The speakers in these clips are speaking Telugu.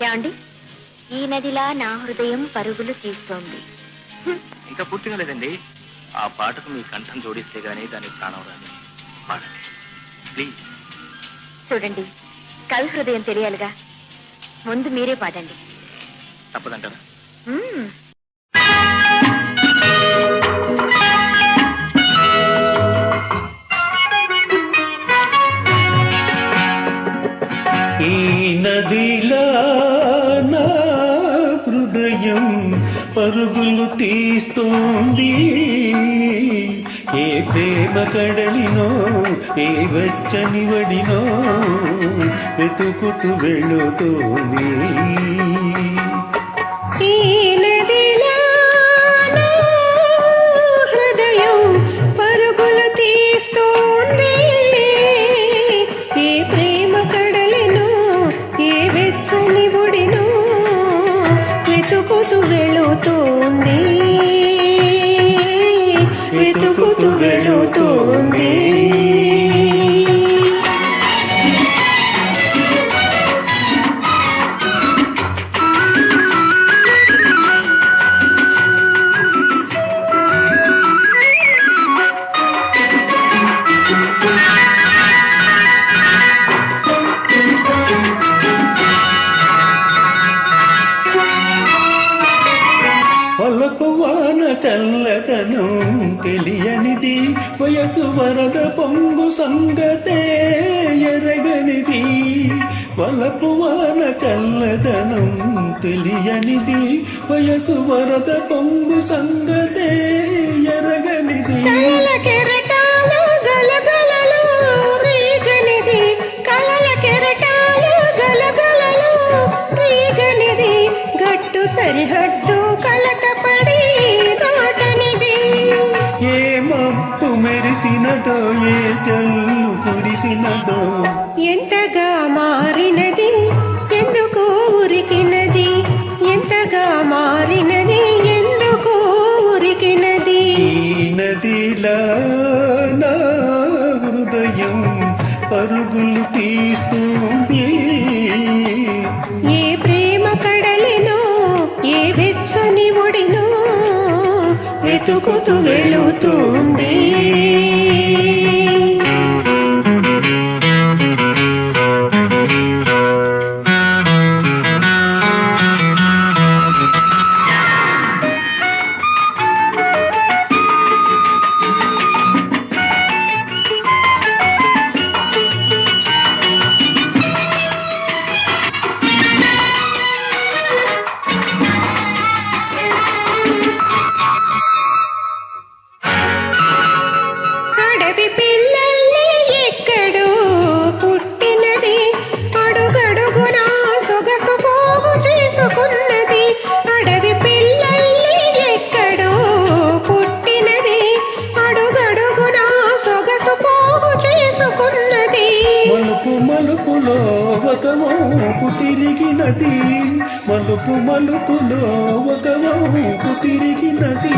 ఏమండి, ఈ నదిలా నా హృదయం పరుగులు తీస్తోంది. ఇంకా పూర్తిగా లేదండి. ఆ పాటకు మీ కంఠం జోడిస్తే గానీ దాని ప్రాణం రాదు. పాడండి ప్లీజ్. చూడండి, కవి హృదయం తెలియాలిగా. ముందు మీరే పాడండి. తప్పదంటారా? ఈ నదిలా నా హృదయం పరుగులు తీస్తోంది. ఏ ప్రేమ కడలినో ఏ వెచ్చని వడినో వెతుకుతూ వెళ్ళుతోంది. ఈ నదిలా నా హృదయం పరుగులు తీస్తోంది. ఏ ప్రేమ కడలినో ఏ వెచ్చని ఒడినో వెతుకుతూ వెళుతోంది. వెతుకుతూ వెళుతోంది. వలపువాన చల్లదనం తెలియనిది, వయసు వరద పొంగు సంగతే ఎరగనిది. వలపువాన చల్లదనం తెలియనిది, వయసు వరద పొంగు సంగతే ఎరగనిది. సరిహద్దు కలతపడి దాటనిది. ఏ మబ్బు మెరిసినదో ఏ జల్లు కురిసినదో ఎంతగా మారినది ఎందుకో ఉరికినది. ఎంతగా మారినది ఎందుకో ఉరికినది. ఈ నదిలా నా హృదయం పరుగులు తీస్తుంది. ఏ ప్రేమ కడలినో ఏ వెచ్చని ఒడినో వెతుకుతూ వెళుతుంది. అడవి పిల్లల్ని ఎక్కడో పుట్టినది, అడుగడుగునా సొగసు పోగు చేసుకున్నది. అడవి పిల్లల్ని ఎక్కడో పుట్టినది, అడుగడుగునా సొగసు పోగు చేసుకున్నది. మలుపు మలుపులో ఒక వంపు తిరిగినది, మలుపు మలుపులో ఒక వంపు తిరిగినది.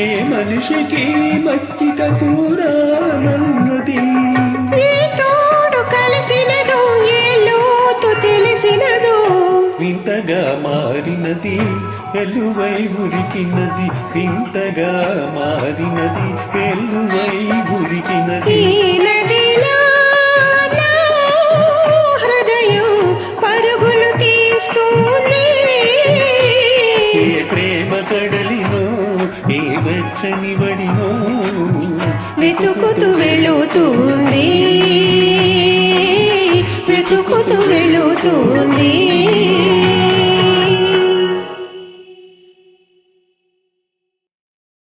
ఏ మనిషికి మచ్చిక కూరనన్నది. ఏ తోడు కలిసినదో ఏ లోతు తెలిసినదో వింతగా మారినది వెలువై ఉరికినది. వింతగా మారినది వెలువై ఉరికినది. ఈ నదిలా నా హృదయం పరుగులు తీస్తోంది. ఏ ప్రేమ కడలినో ఏ వెచ్చని వడినో వెతుకుతూ వెళుతుంది. వెతుకుతూ వెళుతుంది.